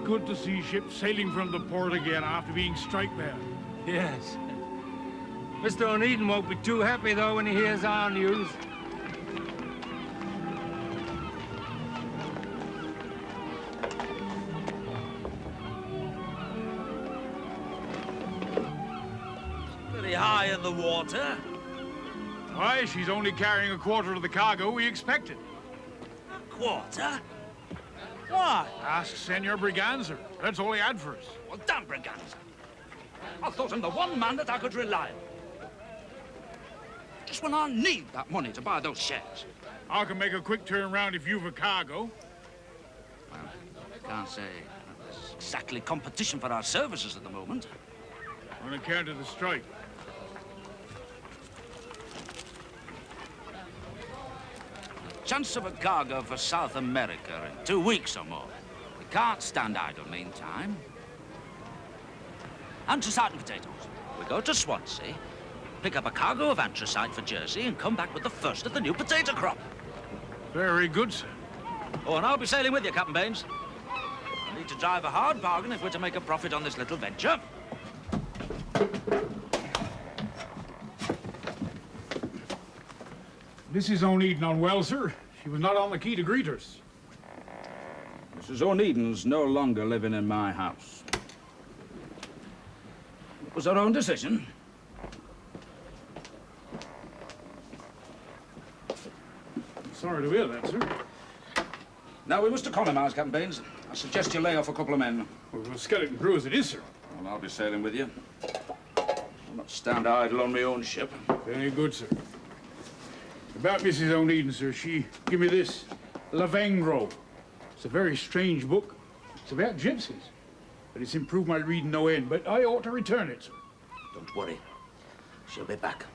good to see ships sailing from the port again after being strike-bound. Yes. Mr. Onedin won't be too happy, though, when he hears our news. Very high in the water. Why, she's only carrying a quarter of the cargo we expected. A quarter? Why? Ask Senor Braganza. That's all he had for us. Well, damn Braganza. I thought him the one man that I could rely on. Just when I need that money to buy those shares. I can make a quick turn round if you've a cargo. Well, I can't say there's exactly competition for our services at the moment. On account of the strike. Chance of a cargo for South America in 2 weeks or more. We can't stand idle meantime. Anthracite and potatoes. We go to Swansea, pick up a cargo of anthracite for Jersey, and come back with the first of the new potato crop. Very good, sir. Oh, and I'll be sailing with you, Captain Baines. I need to drive a hard bargain if we're to make a profit on this little venture. Mrs. Onedin unwell, sir. She was not on the quay to greet us. Mrs. Onedin's no longer living in my house. It was her own decision. Sorry to hear that, sir. Now, we must economize, Captain Baines. I suggest you lay off a couple of men. Well, a skeleton crew as it is, sir. Well, I'll be sailing with you. I'll not stand idle on my own ship. Very good, sir. About Mrs. Onedin, sir, she give me this, Lavengro. It's a very strange book. It's about gypsies. But it's improved my reading no end, but I ought to return it, sir. Don't worry. She'll be back.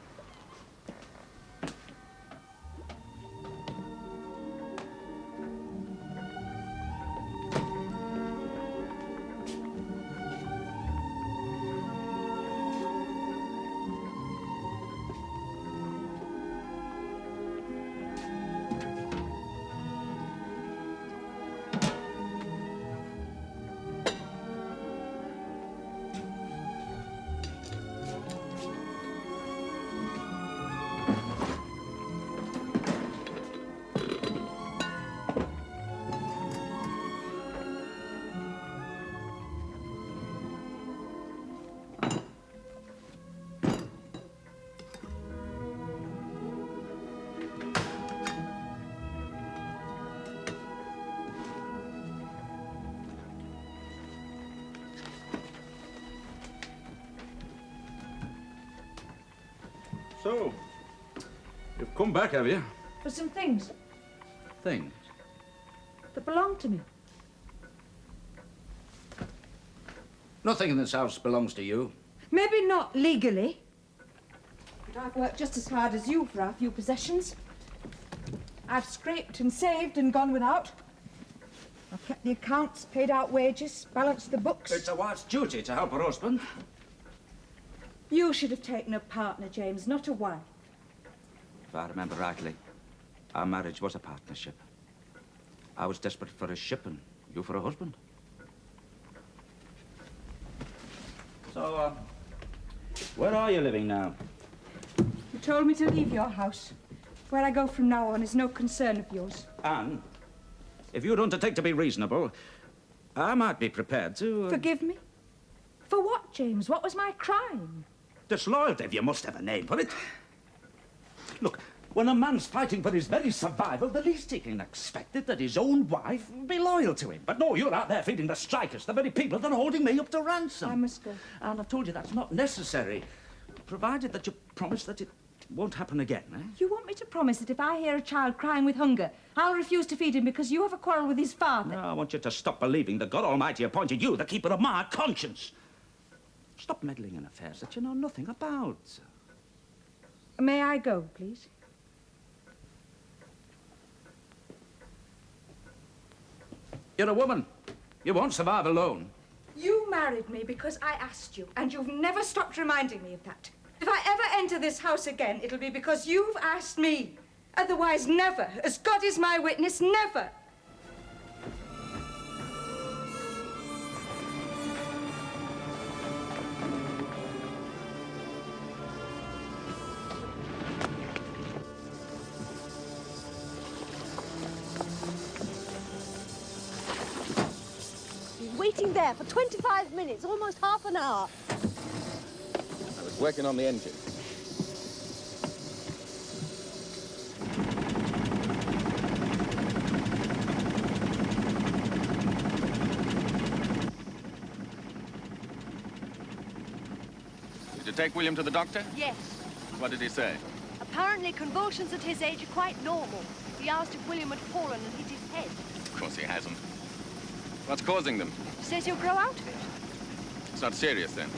So, you've come back, have you? For some things Things? that belong to me. Nothing in this house belongs to you. Maybe not legally, but I've worked just as hard as you for our few possessions. I've scraped and saved and gone without. I've kept the accounts, paid out wages, balanced the books. It's a wife's duty to help her husband. You should have taken a partner, James, not a wife. If I remember rightly, our marriage was a partnership. I was desperate for a ship and you for a husband. So, where are you living now? You told me to leave your house. Where I go from now on is no concern of yours. Anne, if you'd undertake to be reasonable, I might be prepared to... Forgive me? For what, James? What was my crime? Disloyalty, if you must have a name for it. Look, when a man's fighting for his very survival, the least he can expect is that his own wife be loyal to him. But no, you're out there feeding the strikers, the very people that are holding me up to ransom. I must go. And I've told you that's not necessary, provided that you promise that it won't happen again, eh? You want me to promise that if I hear a child crying with hunger, I'll refuse to feed him because you have a quarrel with his father? No, I want you to stop believing that God Almighty appointed you the keeper of my conscience. Stop meddling in affairs that you know nothing about. May I go, please? You're a woman. You won't survive alone. You married me because I asked you, and you've never stopped reminding me of that. If I ever enter this house again, it'll be because you've asked me. Otherwise, never. As God is my witness, never. sitting there for 25 minutes, almost half an hour. I was working on the engine. Did you take William to the doctor? Yes. What did he say? Apparently convulsions at his age are quite normal. He asked if William had fallen and hit his head. Of course he hasn't. What's causing them? Says he'll grow out of it. It's not serious, then.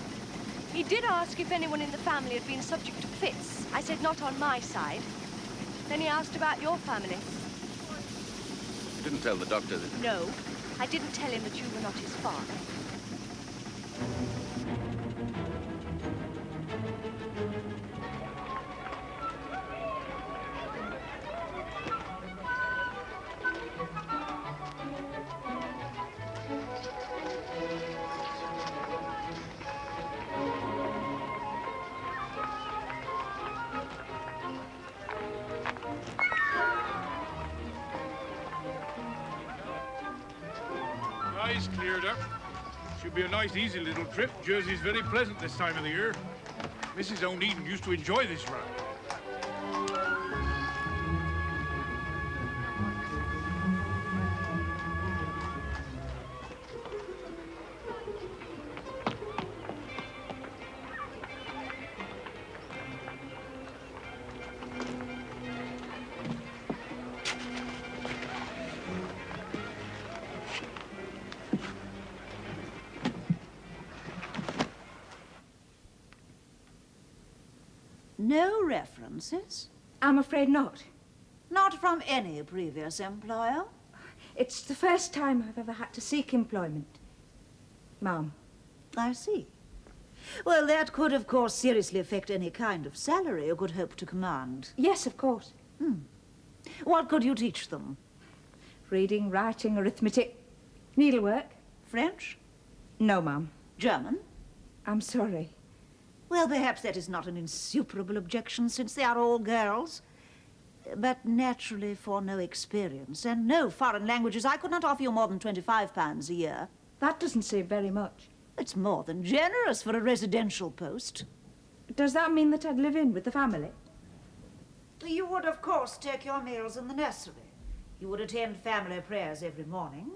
He did ask if anyone in the family had been subject to fits. I said not on my side. Then he asked about your family. You didn't tell the doctor that... No, I didn't tell him that you were not his father. Eyes cleared up. Should be a nice, easy little trip. Jersey's very pleasant this time of the year. Mrs. Onedin used to enjoy this ride. No references? I'm afraid not. Not from any previous employer? It's the first time I've ever had to seek employment, Ma'am. I see. Well, that could, of course, seriously affect any kind of salary you could hope to command. Yes, of course. What could you teach them? Reading, writing, arithmetic, needlework. French? No, Ma'am. German? I'm sorry. Well, perhaps that is not an insuperable objection, since they are all girls. But naturally, for no experience and no foreign languages, I could not offer you more than £25 a year. That doesn't seem very much. It's more than generous for a residential post. Does that mean that I'd live in with the family? You would, of course, take your meals in the nursery. You would attend family prayers every morning,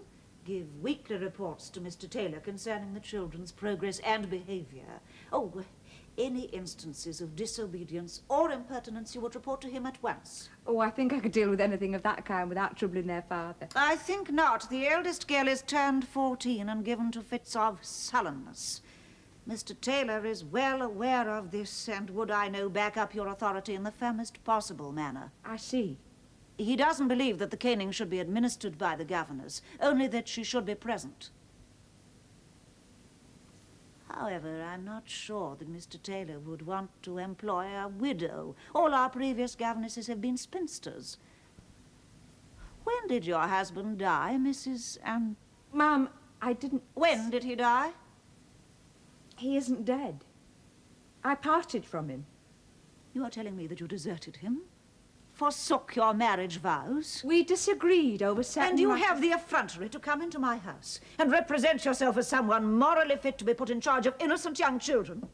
give weekly reports to Mr. Taylor concerning the children's progress and behavior. Oh, any instances of disobedience or impertinence you would report to him at once. Oh, I think I could deal with anything of that kind without troubling their father. I think not. The eldest girl is turned 14 and given to fits of sullenness. Mr. Taylor is well aware of this and would, I know, back up your authority in the firmest possible manner. I see. He doesn't believe that the caning should be administered by the governors, only that she should be present. However, I'm not sure that Mr. Taylor would want to employ a widow. All our previous governesses have been spinsters. When did your husband die, Mrs. Ma'am, I didn't... When did he die? He isn't dead. I parted from him. You are telling me that you deserted him? Forsook your marriage vows? We disagreed over certain... And you have the effrontery to come into my house and represent yourself as someone morally fit to be put in charge of innocent young children?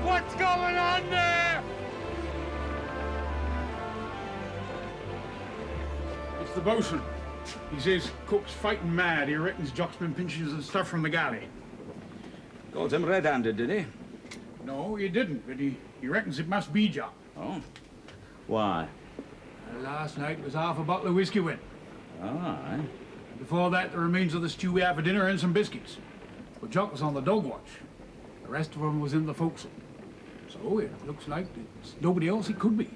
What's going on there? It's the bosun. He says cook's fighting mad. He reckons Jock's been pinching some stuff from the galley. Called him red-handed, did he? No, he didn't, but he reckons it must be Jock. Oh. Why? Last night was half a bottle of whiskey went. All right. Before that, the remains of the stew we had for dinner and some biscuits. But Jock was on the dog watch. The rest of them was in the forecastle. So it looks like it's nobody else it could be.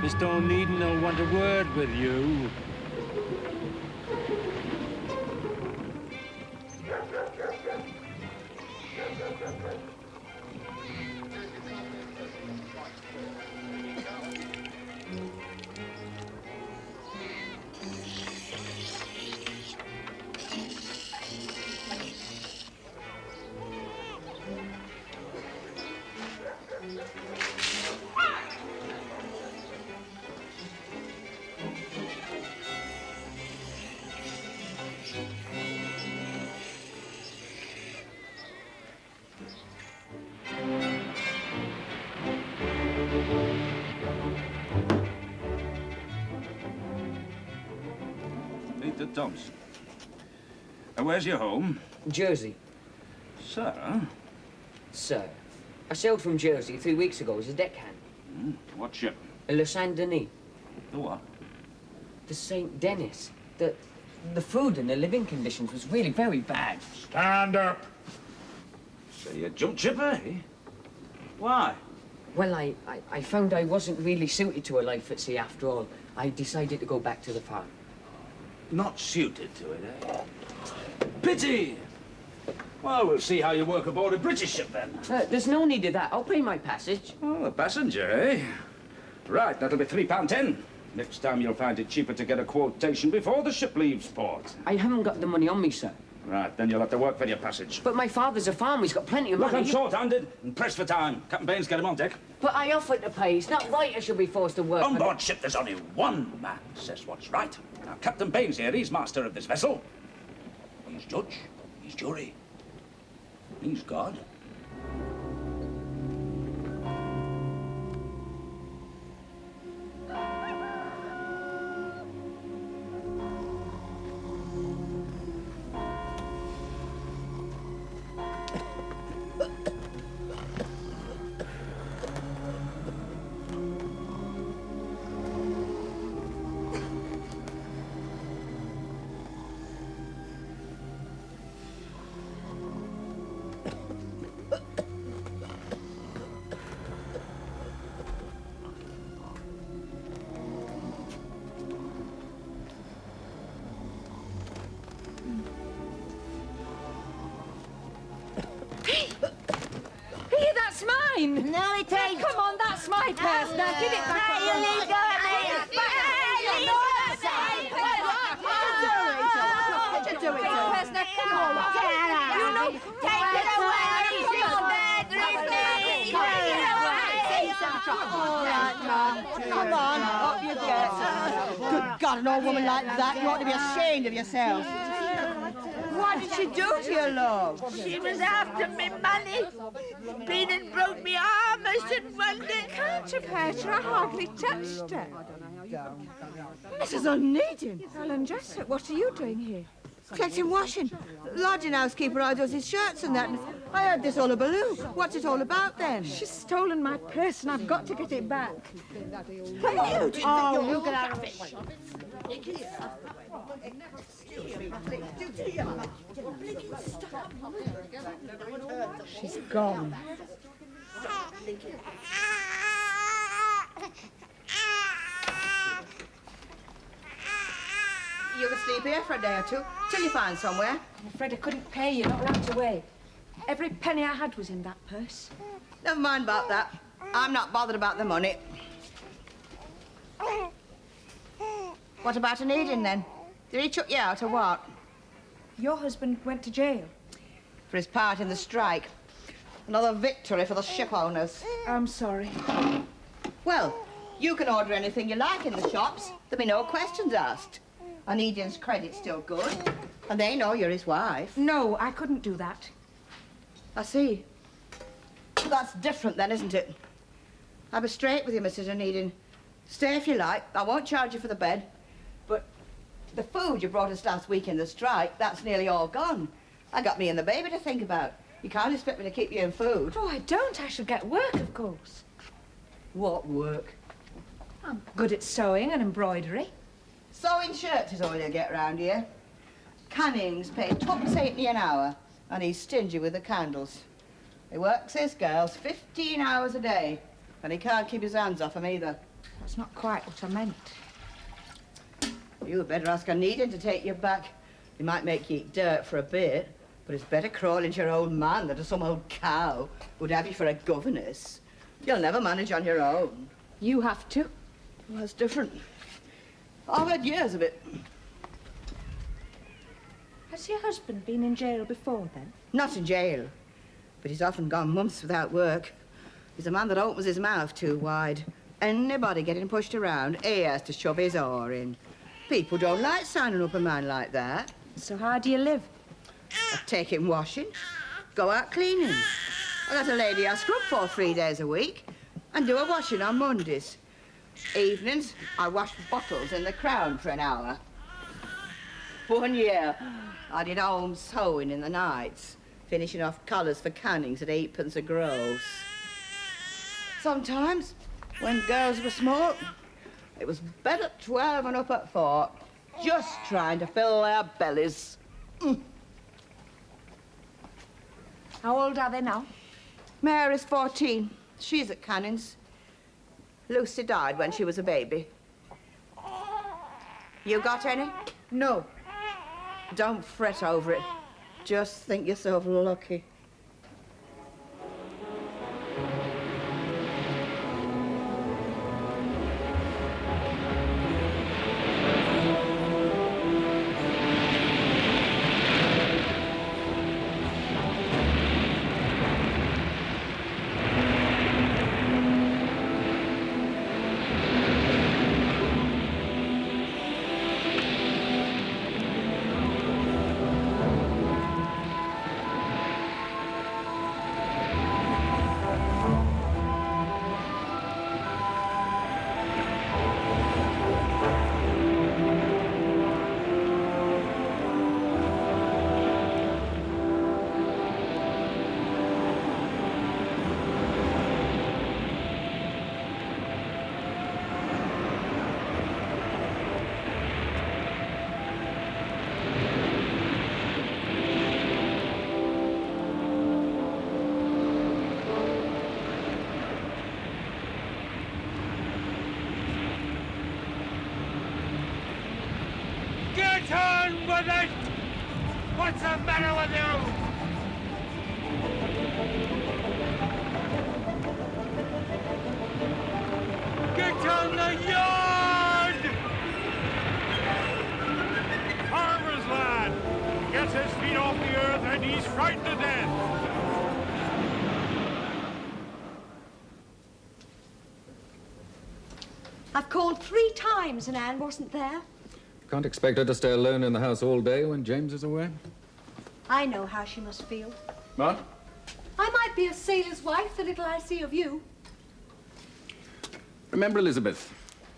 Mr. Onedin will want a word with you. Peter Thompson. And where's your home? Jersey. Sir? Sir, I sailed from Jersey 3 weeks ago as a deckhand. What ship? Le Saint-Denis. The what? The St. Denis. The food and the living conditions was really very bad. Stand up. So you jumped ship, eh? Why? Well, I found I wasn't really suited to a life at sea after all. I decided to go back to the farm. Not suited to it, eh? Pity! Well, we'll see how you work aboard a British ship, then. There's no need of that. I'll pay my passage. Oh, a passenger, eh? Right, that'll be £3.10. Next time you'll find it cheaper to get a quotation before the ship leaves port. I haven't got the money on me, sir. Right, then you'll have to work for your passage. But my father's a farmer. He's got plenty of Look, money. I'm short-handed and pressed for time. Captain Baines, get him on deck. But I offered to pay. It's not right I should be forced to work. On board ship, there's only one man says what's right. Now, Captain Baines here, he's master of this vessel. He's judge, he's jury, he's God. No, it ain't. Come on, that's my purse. Now give it back. Now you leave go of me. What you doing? Purse now, come on. You know, Take it away. all right, Mum. Come on, up you get. Good God, an old woman like that, you ought to be ashamed of yourself. What did she do to you, love? She was after me money. Been and broke me arm, I shouldn't wonder. Can't have hurt her. I hardly touched her. Mrs. Onedin. Helen Jessup, what are you doing here? Collecting washing. Lodging housekeeper, I does his shirts and that. I heard this hullabaloo. What's it all about then? She's stolen my purse and I've got to get it back. Oh, you get out of it. She's gone. You can sleep here for a day or two, till you find somewhere. I'm afraid I couldn't pay you, not right away. Every penny I had was in that purse. Never mind about that. I'm not bothered about the money. What about Onedin, then? Did he chuck you out or what? Your husband went to jail. For his part in the strike. Another victory for the ship owners. I'm sorry. Well, you can order anything you like in the shops. There'll be no questions asked. Onedin's credit's still good, and they know you're his wife. No, I couldn't do that. I see. That's different then, isn't it? I'll be straight with you, Mrs. Onedin. Stay if you like. I won't charge you for the bed. But the food you brought us last week in the strike, that's nearly all gone. I got me and the baby to think about. You can't expect me to keep you in food. Oh, I don't. I shall get work, of course. What work? I'm good at sewing and embroidery. Sewing shirts is all you'll get round here. Canning's paid 2.80 an hour, and he's stingy with the candles. He works his girls 15 hours a day, and he can't keep his hands off them either. That's not quite what I meant. You had better ask Onedin to take you back. He might make you eat dirt for a bit, but it's better crawling to your old man than to some old cow who'd have you for a governess. You'll never manage on your own. You have to. Well, that's different. I've had years of it. Has your husband been in jail before, then? Not in jail, but he's often gone months without work. He's a man that opens his mouth too wide. Anybody getting pushed around, he has to shove his oar in. People don't like signing up a man like that. So how do you live? I take him washing, go out cleaning. I got a lady I scrub for 3 days a week and do a washing on Mondays. Evenings, I wash bottles in the Crown for an hour. 1 year, I did home sewing in the nights, finishing off collars for Cannings at 8p a gross. Sometimes, when girls were small, it was bed at 12 and up at 4, just trying to fill their bellies. How old are they now? Mary's 14. She's at Cannings. Lucy died when she was a baby. You got any? No. Don't fret over it. Just think yourself lucky. Get on with it! What's the matter with you? Get on the yard! Farmer's lad! Gets his feet off the earth and he's frightened to death! I've called 3 times and Anne wasn't there. Can't expect her to stay alone in the house all day when James is away. I know how she must feel. What? I might be a sailor's wife, the little I see of you. Remember, Elizabeth,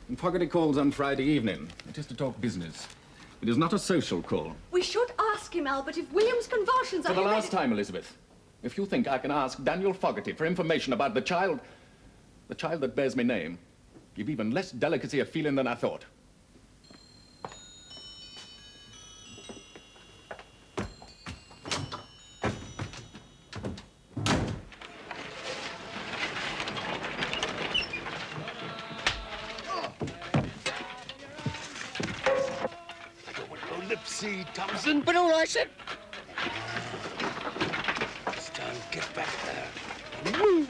when Fogarty calls on Friday evening, it is to talk business. It is not a social call. We should ask him, Albert, if William's convulsions are For the last time, Elizabeth, if you think I can ask Daniel Fogarty for information about the child that bears my name, you've even less delicacy of feeling than I thought. Lipsy, Thompson, but all I said. Stone, get back there. Woo!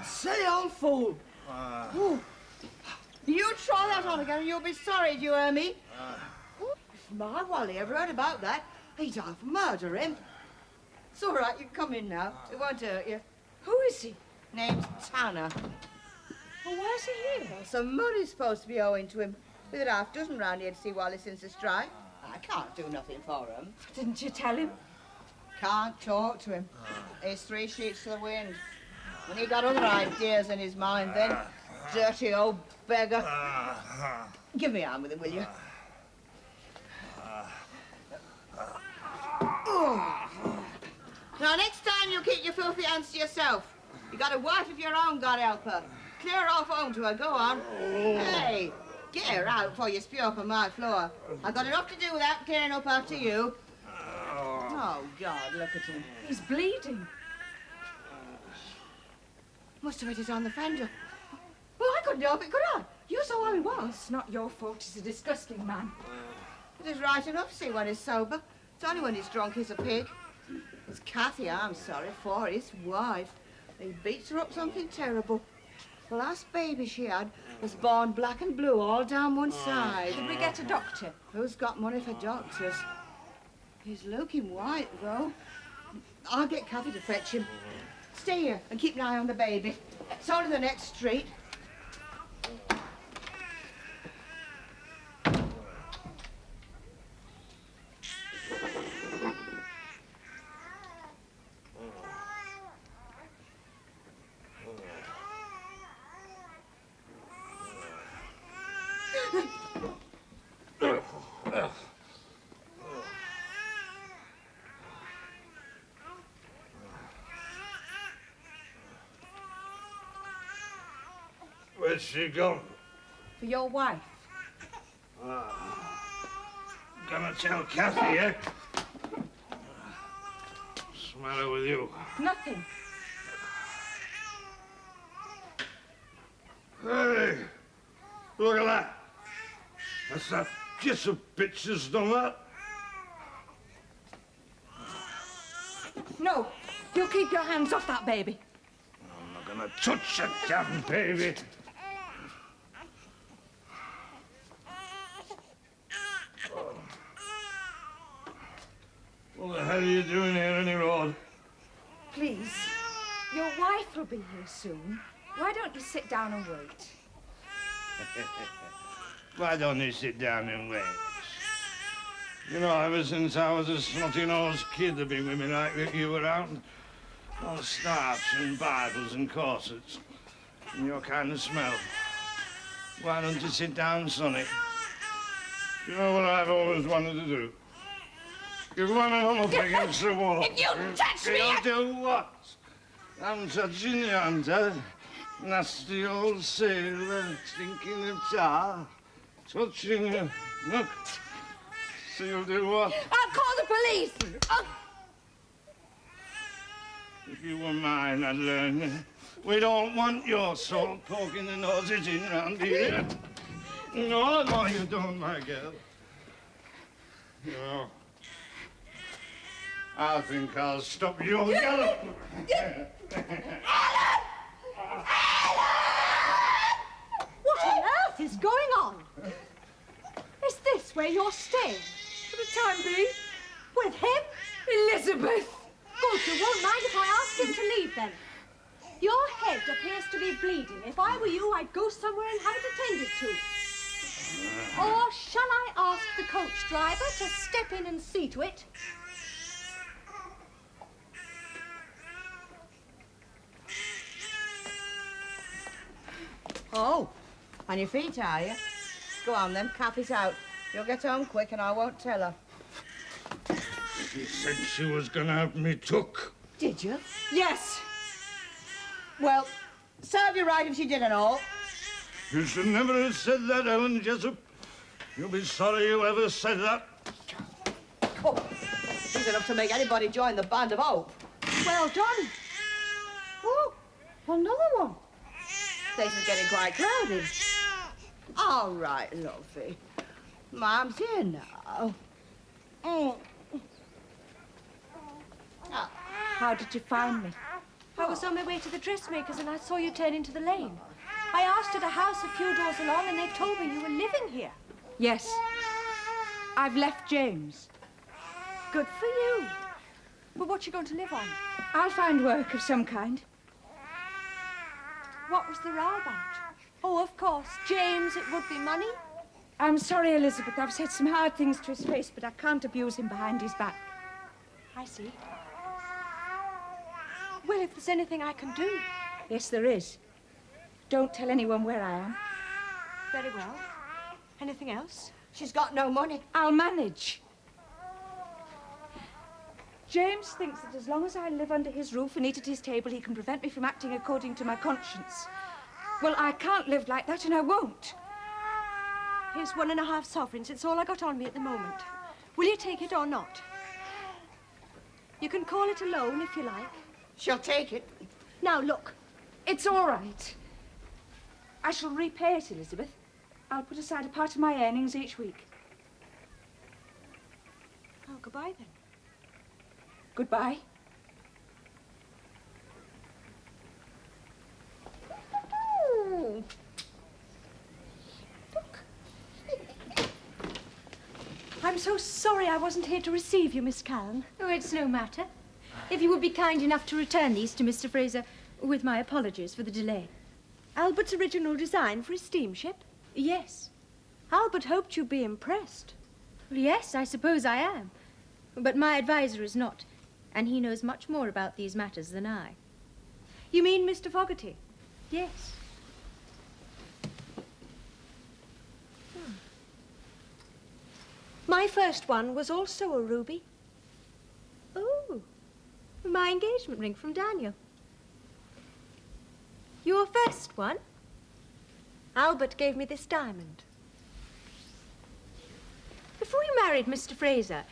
Silly old fool. You try that on again and you'll be sorry, do you hear me? If my Wally ever heard about that, He died for murdering. It's all right, you can come in now. It won't hurt you. Who is he? Name's Tanner. Well, why is he here? Well, some money's supposed to be owing to him. With a half dozen round here to see Wally since the strike. I can't do nothing for him. Didn't you tell him? Can't talk to him. He's 3 sheets to the wind. When he got other ideas in his mind then, dirty old beggar. Give me a hand with him, will you? Now, next time you keep your filthy hands to yourself. You got a wife of your own, God help her. Clear her off home to her, go on. Hey, get her out before you spew up on my floor. I've got enough to do without clearing up after you. Oh, God, look at him. He's bleeding. Must have hit it on the fender. Well, I couldn't help it, could I? You saw how he was. It's not your fault. He's a disgusting man. It is right enough to see when he's sober. It's only when he's drunk he's a pig. It's Kathy I'm sorry for, his wife. He beats her up something terrible. The last baby she had was born black and blue all down one side. Did we get a doctor? Who's got money for doctors? He's looking white, though. I'll get Kathy to fetch him. Stay here and keep an eye on the baby. It's only the next street. Where's she gone? For your wife. Gonna tell Kathy, eh? What's the matter with you? Nothing. Hey, look at that. That's that Jakso bitch that's done that. No, you keep your hands off that baby. I'm not gonna touch that damn baby. What the hell are you doing here, any road? Please, your wife will be here soon. Why don't you sit down and wait? Why don't you sit down and wait? You know, ever since I was a snotty-nosed kid, there've been women like you around. All starch and Bibles and corsets. And your kind of smell. Why don't you sit down, sonny? You know what I've always wanted to do? Give one of them up against the wall. If you touch me... You'll do what? I'm touching you, Hunter. Nasty old sailor, stinking of tar. Touching you. Look. So you'll do what? I'll call the police. If you were mine, I'd learn you. We don't want your soul poking the noses in round here. No, no, you don't, my girl. No. I think I'll stop your gallop. What on earth is going on? Is this where you're staying? For the time being? With him? Elizabeth! Good, you won't mind if I ask him to leave then. Your head appears to be bleeding. If I were you, I'd go somewhere and have it attended to. Or shall I ask the coach driver to step in and see to it? Oh, on your feet, are you? Go on then, Kathy's out. You'll get home quick and I won't tell her. She said she was gonna have me took. Did you? Yes. Well, serve you right if she did and all. You should never have said that, Ellen Jessup. You'll be sorry you ever said that. Oh, he's enough to make anybody join the Band of Hope. Well done. Oh, another one. Place is getting quite crowded. All right, lovey. Mom's here now. Oh. How did you find me? I was on my way to the dressmaker's and I saw you turn into the lane. I asked at a house a few doors along and they told me you were living here. Yes. I've left James. Good for you. But what you going to live on? I'll find work of some kind. What was the row about? Oh, of course. James, it would be money. I'm sorry, Elizabeth. I've said some hard things to his face, but I can't abuse him behind his back. I see. Well, if there's anything I can do. Yes, there is. Don't tell anyone where I am. Very well. Anything else? She's got no money. I'll manage. James thinks that as long as I live under his roof and eat at his table, he can prevent me from acting according to my conscience. Well, I can't live like that, and I won't. Here's 1.5 sovereigns. It's all I got on me at the moment. Will you take it or not? You can call it a loan if you like. She'll take it. Now, look. It's all right. I shall repay it, Elizabeth. I'll put aside a part of my earnings each week. Oh, goodbye then. Goodbye. Look. I'm so sorry I wasn't here to receive you, Miss Callan. Oh, it's no matter. If you would be kind enough to return these to Mr. Fraser, with my apologies for the delay. Albert's original design for his steamship? Yes. Albert hoped you'd be impressed. Yes, I suppose I am. But my advisor is not, and he knows much more about these matters than I. You mean Mr. Fogarty? Yes. My first one was also a ruby. Oh, my engagement ring from Daniel. Your first one? Albert gave me this diamond. Before you married Mr. Fraser,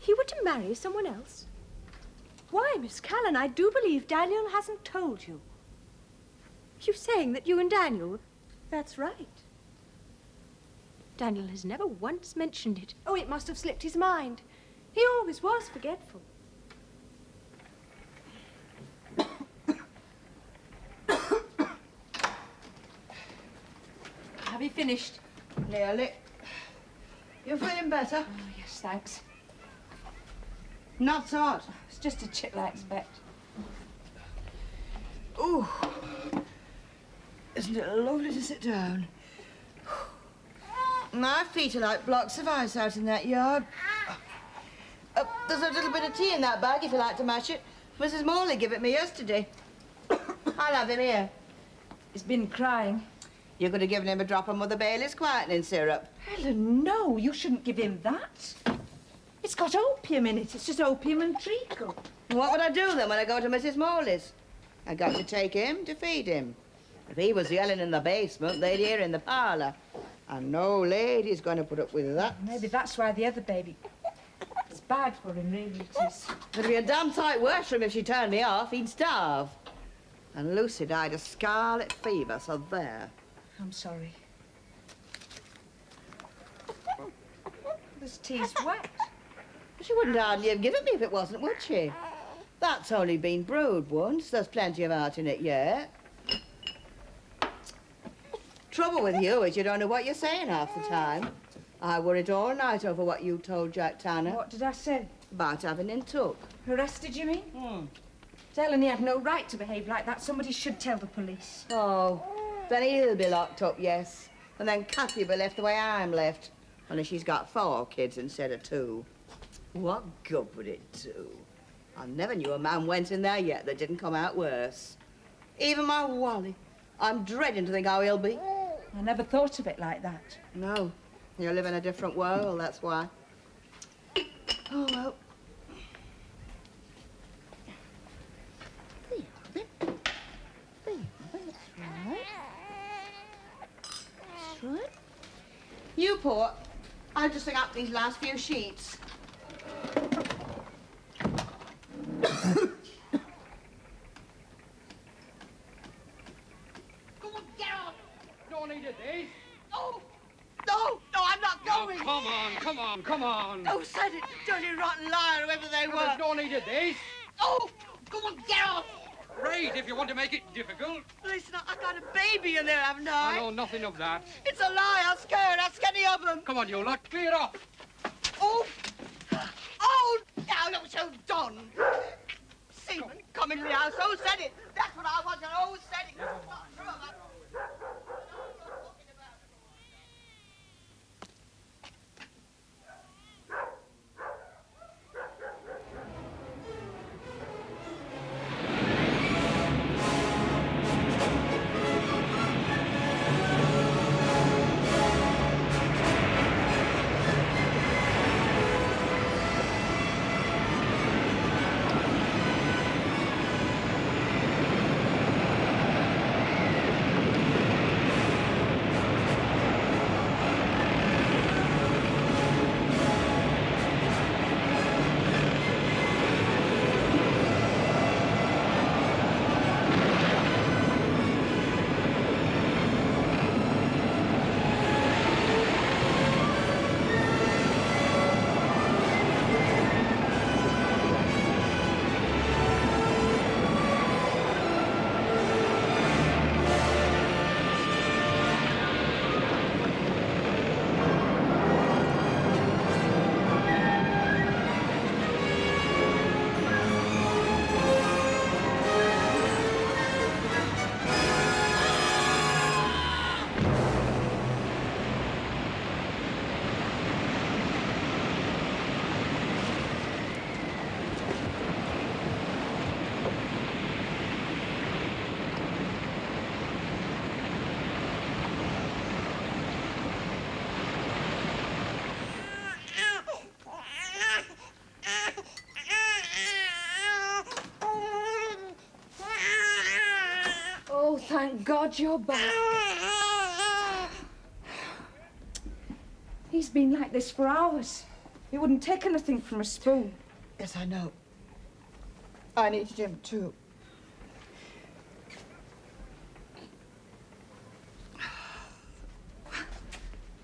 you were to marry someone else? Why, Miss Callan, I do believe Daniel hasn't told you. You're saying that you and Daniel... That's right. Daniel has never once mentioned it. Oh, it must have slipped his mind. He always was forgetful. Have you finished? Nearly. You feeling better? Oh, yes, thanks. Not so hot. It's just a chill, I expect. Ooh. Isn't it lovely to sit down? My feet are like blocks of ice out in that yard. There's a little bit of tea in that bag if you like to mash it. Mrs. Morley gave it me yesterday. I'll have him here. He's been crying. You could have given him a drop of Mother Bailey's quietening syrup. Helen, no, you shouldn't give him that. It's got opium in it. It's just opium and treacle. What would I do then when I go to Mrs. Morley's? I got to take him to feed him. If he was yelling in the basement, they'd hear in the parlour. And no lady's going to put up with that. Maybe that's why the other baby... It's bad for him, really, it is. It'd be a damn sight worse for him if she turned me off. He'd starve. And Lucy died of scarlet fever, so there. I'm sorry. This tea's wet. She wouldn't hardly have given me if it wasn't, would she? That's only been brewed once. There's plenty of heart in it yet. Trouble with you is you don't know what you're saying half the time. I worried all night over what you told Jack Tanner. What did I say? About having him took. Arrested, you mean? Telling he had no right to behave like that. Somebody should tell the police. Oh, then he'll be locked up, yes. And then Kathy'll be left the way I'm left. Only she's got 4 kids instead of 2. What good would it do? I never knew a man went in there yet that didn't come out worse. Even my Wally. I'm dreading to think how he'll be. I never thought of it like that. No. You live in a different world, that's why. Oh, well. That's right. You pour. I'll just hang up these last few sheets. Come on, get off! Don't need it, eh? Oh! No, I'm not going. Oh, come on. Who said it? Dirty, rotten liar, whoever they were. There's no need of this. Oh! Come on, get off! Right, if you want to make it difficult. Listen, I've got a baby in there, haven't I? I know nothing of that. It's a lie. I'm scared. Ask any of them. Come on, you lot, clear off. Oh! Oh! Now, look, so done. Seaman, commentary house, who said it? That's what I want to know, who said it? Never mind. Oh, thank God you're back. He's been like this for hours. He wouldn't take anything from a spoon. Yes, I know. I needed him too.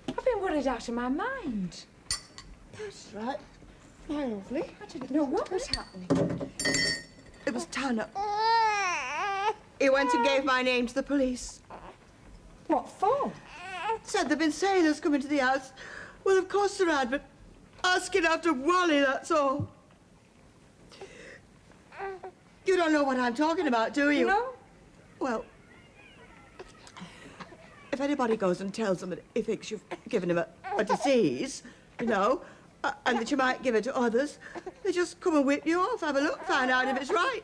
I've been worried out of my mind. That's right. My lovely. I didn't know what was happening. It was Tanner. He went and gave my name to the police. What for? Said there'd been sailors coming to the house. Well, of course there had, but asking after Wally, that's all. You don't know what I'm talking about, do you? No. Well, if anybody goes and tells them that he thinks you've given him a disease, you know, and that you might give it to others, they just come and whip you off, have a look, find out if it's right.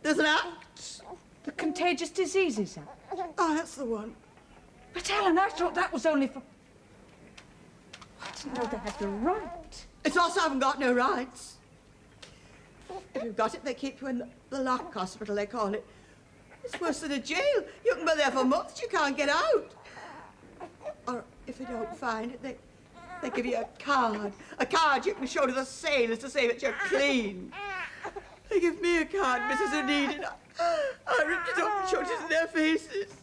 There's an act. The Contagious Diseases Act? Oh, that's the one. But Helen, I thought that was only for... I didn't know they had the right. It's also haven't got no rights. If you've got it, they keep you in the lock hospital, they call it. It's worse than a jail. You can be there for months, you can't get out. Or if you don't find it, they give you a card. A card you can show to the sailors to say that you're clean. They give me a card, Mrs. Onedin. I ripped it up and showed it in their faces.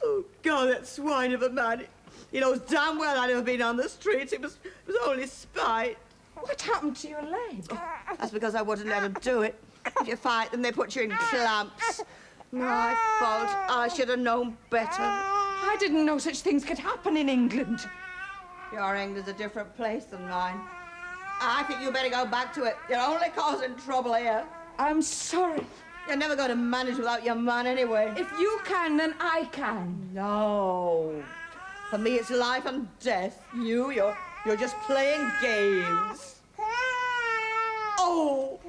Oh, God, that swine of a man. He knows damn well I'd never been on the streets. It was only spite. What happened to your leg? Oh, that's because I wouldn't let them do it. If you fight them, they put you in clamps. My fault. I should have known better. I didn't know such things could happen in England. Your England's a different place than mine. I think you better go back to it. You're only causing trouble here. I'm sorry. You're never going to manage without your man anyway. If you can, then I can. No. For me, it's life and death. You're just playing games. Oh,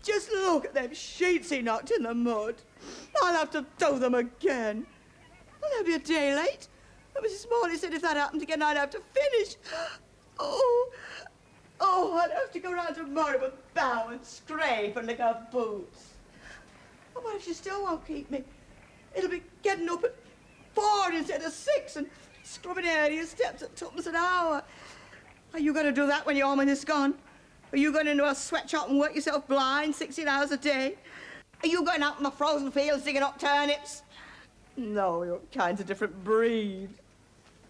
just look at them sheets he knocked in the mud. I'll have to tow them again. Well, they'll be a day late. But Mrs. Morley said if that happened again, I'd have to finish. Oh, I'd have to go round tomorrow and bow and scrape and lick her boots. Oh, what if she still won't keep me? It'll be getting up at 4 instead of 6 and scrubbing area steps at 2 an hour. Are you going to do that when your woman is gone? Are you going into a sweatshop and work yourself blind 16 hours a day? Are you going out in the frozen fields digging up turnips? No, you're kind of different breed.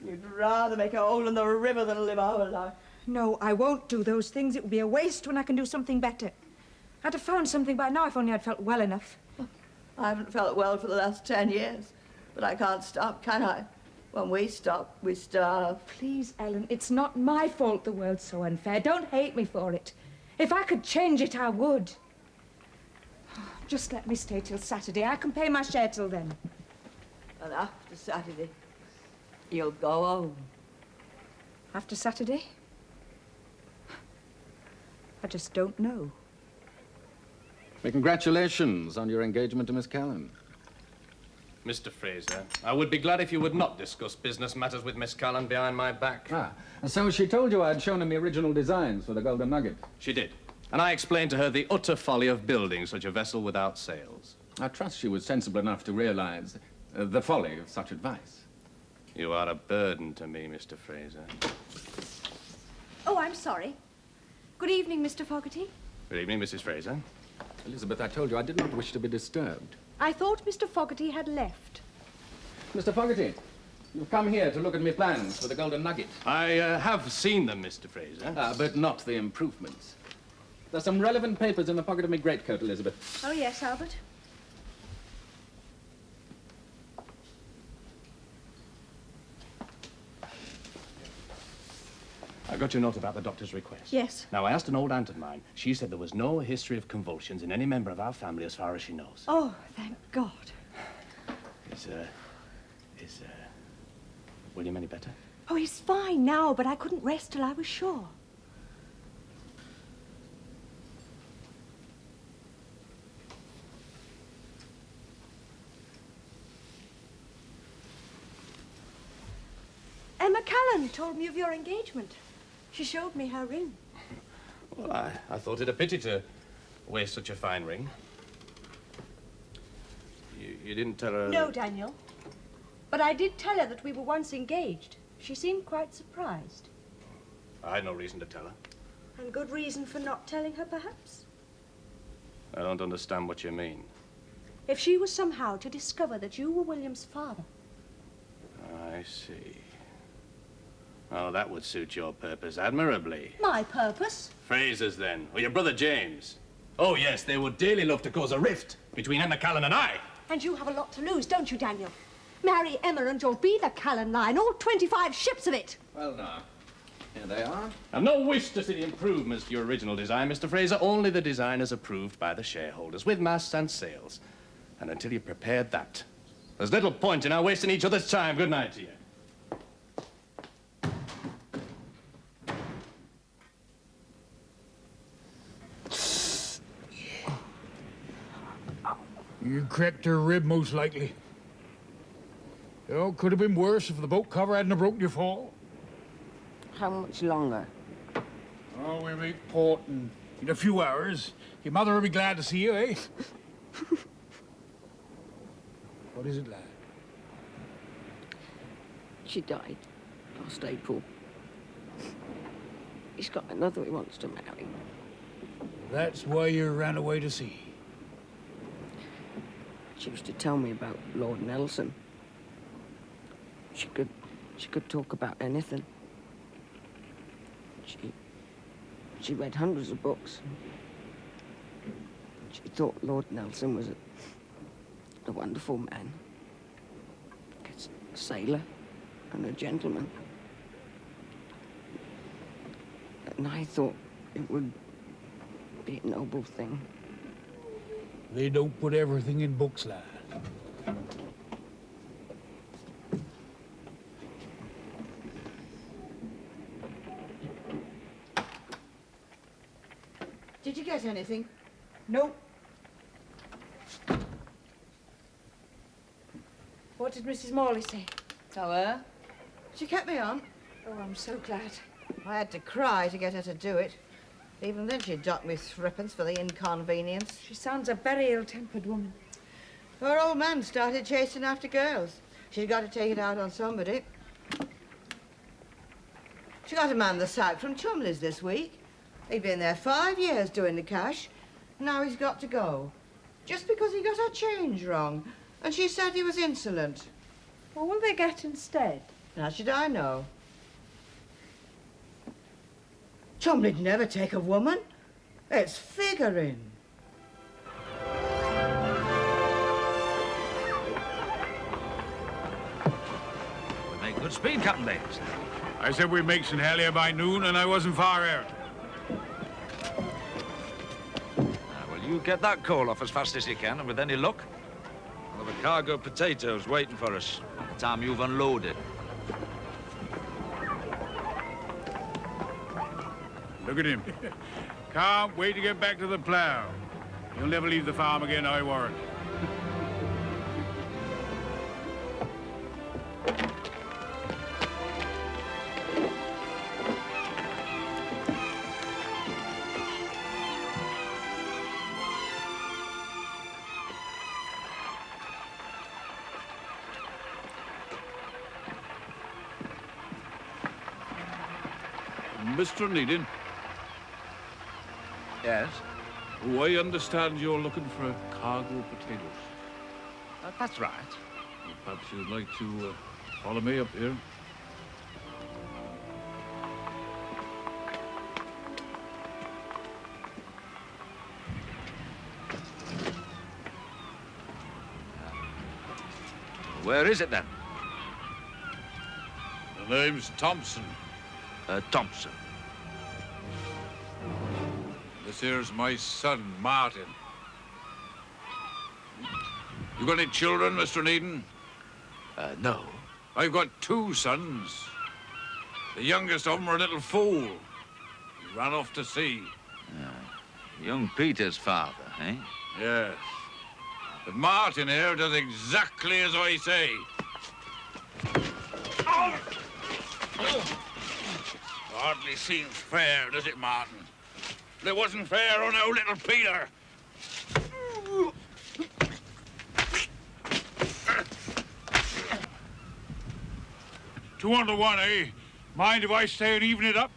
You'd rather make a hole in the river than live our life. No, I won't do those things. It would be a waste when I can do something better. I'd have found something by now if only I'd felt well enough. I haven't felt well for the last 10 years, but I can't stop, can I? When we stop, we starve. Please, Ellen, it's not my fault the world's so unfair. Don't hate me for it. If I could change it, I would. Just let me stay till Saturday. I can pay my share till then. And after Saturday, you'll go home. After Saturday? I just don't know. Well, congratulations on your engagement to Miss Callan. Mr. Fraser, I would be glad if you would not discuss business matters with Miss Callan behind my back. Ah, and so she told you I'd shown him the original designs for the Golden Nugget. She did. And I explained to her the utter folly of building such a vessel without sails. I trust she was sensible enough to realize the folly of such advice. You are a burden to me, Mr. Fraser. Oh, I'm sorry. Good evening, Mr. Fogarty. Good evening, Mrs. Fraser. Elizabeth, I told you I did not wish to be disturbed. I thought Mr. Fogarty had left. Mr. Fogarty, you've come here to look at my plans for the Golden Nugget. I have seen them, Mr. Fraser. But not the improvements. There's some relevant papers in the pocket of my greatcoat, Elizabeth. Oh, yes, Albert. I got your note about the doctor's request. Yes. Now, I asked an old aunt of mine. She said there was no history of convulsions in any member of our family as far as she knows. Oh, thank God. Is William any better? Oh, he's fine now, but I couldn't rest till I was sure. Emma Callan told me of your engagement. She showed me her ring. Well, I thought it a pity to waste such a fine ring. You didn't tell her... No, Daniel. But I did tell her that we were once engaged. She seemed quite surprised. I had no reason to tell her. And good reason for not telling her, perhaps? I don't understand what you mean. If she was somehow to discover that you were William's father. I see. Oh, that would suit your purpose admirably. My purpose? Fraser's, then. Or your brother James. Oh, yes, they would dearly love to cause a rift between Emma Callan and I. And you have a lot to lose, don't you, Daniel? Marry Emma and you'll be the Callan Line, all 25 ships of it. Well, now, here they are. I've no wish to see the improvements to your original design, Mr. Fraser. Only the design is approved by the shareholders, with masts and sails. And until you've prepared that, there's little point in our wasting each other's time. Good night to you. You cracked her rib, most likely. Oh, could have been worse if the boat cover hadn't broken your fall. How much longer? Oh, we make port in a few hours. Your mother will be glad to see you, eh? What is it, lad? She died last April. He's got another he wants to marry. That's why you ran away to sea. She used to tell me about Lord Nelson. She could talk about anything. She read hundreds of books. She thought Lord Nelson was a wonderful man. A sailor and a gentleman. And I thought it would be a noble thing. They don't put everything in books, lad. Did you get anything? No. What did Mrs. Morley say? Tell her. She kept me on. Oh, I'm so glad. I had to cry to get her to do it. Even then she docked me threepence for the inconvenience. She sounds a very ill-tempered woman. Her old man started chasing after girls. She's got to take it out on somebody. She got a man the sack from Chumley's this week. He'd been there 5 years doing the cash. Now he's got to go. Just because he got her change wrong. And she said he was insolent. What will they get instead? How should I know? Chumley'd never take a woman. It's figuring. We make good speed, Captain Bates. I said we'd make St. Helier by noon, and I wasn't far out. You get that coal off as fast as you can, and with any luck, we'll have a cargo of potatoes waiting for us by the time you've unloaded. Look at him. Can't wait to get back to the plough. He'll never leave the farm again, I warrant. Mr. Onedin? Yes? Oh, I understand you're looking for a cargo of potatoes. That's right. Well, perhaps you'd like to follow me up here. Where is it, then? The name's Thompson. Thompson. This here's my son, Martin. You got any children, Mr. Nainen? No. I've got 2 sons. The youngest of them were a little fool. He ran off to sea. Young Peter's father, eh? Yes. But Martin here does exactly as I say. Hardly seems fair, does it, Martin? It wasn't fair on our little Peter. 2 on to 1, eh? Mind if I stay and even it up?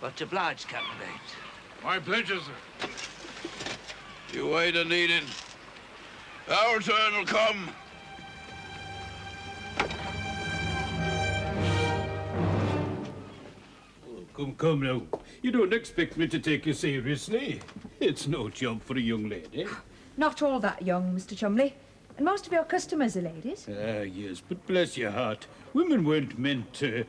Much obliged, Captain Bates. My pleasure, sir. You wait, Onedin. Our turn will come. Oh, come now. You don't expect me to take you seriously. It's no job for a young lady. Not all that young, Mr. Chumley. And most of your customers are ladies. Ah, yes, but bless your heart. Women weren't meant to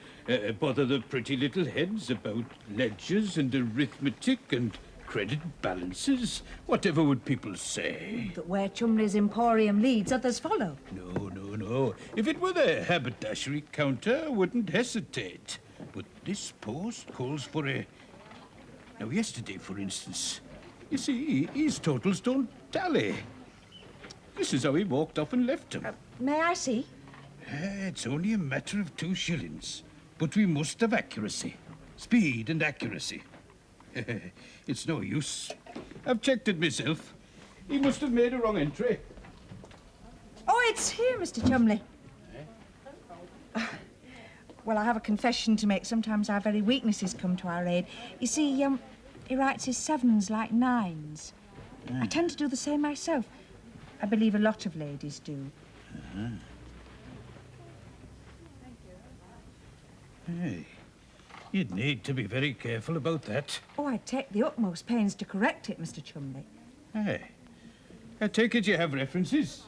bother the pretty little heads about ledgers and arithmetic and credit balances. Whatever would people say? But where Chumley's emporium leads, others follow. No. If it were the haberdashery counter, I wouldn't hesitate. But this post calls for a... Now, yesterday, for instance, you see, his totals don't tally. This is how he walked off and left him. May I see? It's only a matter of 2 shillings. But we must have accuracy. Speed and accuracy. It's no use. I've checked it myself. He must have made a wrong entry. Oh, it's here, Mr. Chumley. Well, I have a confession to make. Sometimes our very weaknesses come to our aid. You see, he writes his 7s like 9s. I tend to do the same myself. I believe a lot of ladies do. Hey, you'd need to be very careful about that. Oh, I take the utmost pains to correct it, Mr. Chumley. Hey, I take it you have references.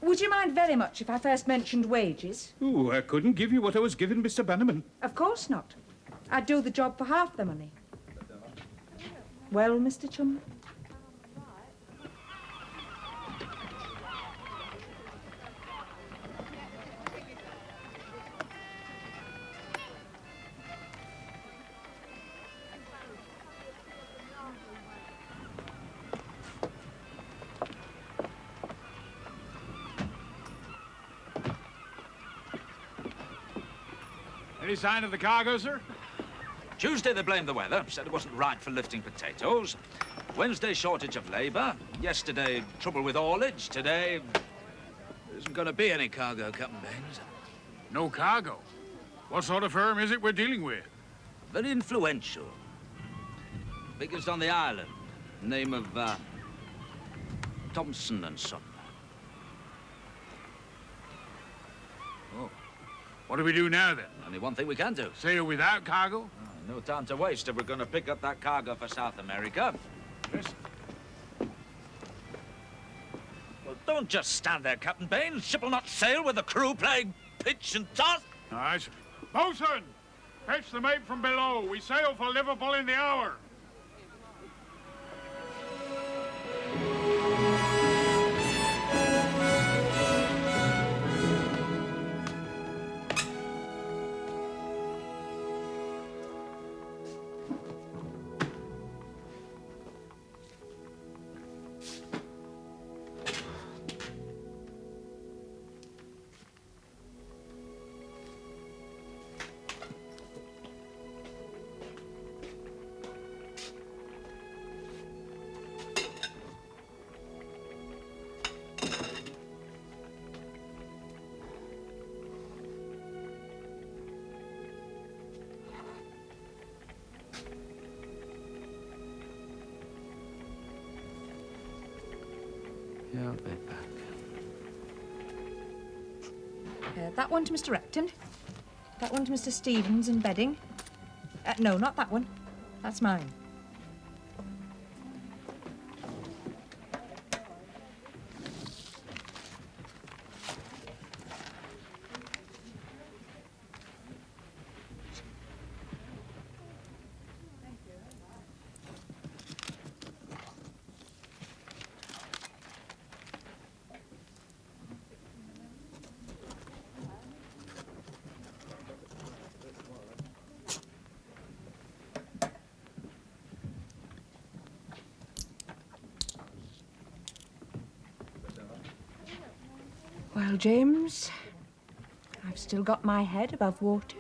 Would you mind very much if I first mentioned wages? Oh, I couldn't give you what I was giving Mr. Bannerman. Of course not. I'd do the job for half the money. Well, Mr. Chumley? Any sign of the cargo, sir? Tuesday they blamed the weather, said it wasn't right for lifting potatoes. Wednesday, shortage of labour. Yesterday, trouble with haulage. Today, there isn't going to be any cargo, Captain Baines. No cargo? What sort of firm is it we're dealing with? Very influential. Biggest on the island. Name of, Thompson and Son. Oh. What do we do now, then? Only one thing we can do. Sail without cargo? No time to waste if we're going to pick up that cargo for South America. Yes. Well, don't just stand there, Captain Baines. Ship will not sail with the crew playing pitch and toss. Aye, sir. Bosun! Fetch the mate from below. We sail for Liverpool in the hour. Yeah, I'll be back. That one to Mr. Repton. That one to Mr. Stevens in bedding. No, not that one. That's mine. Well, James, I've still got my head above water.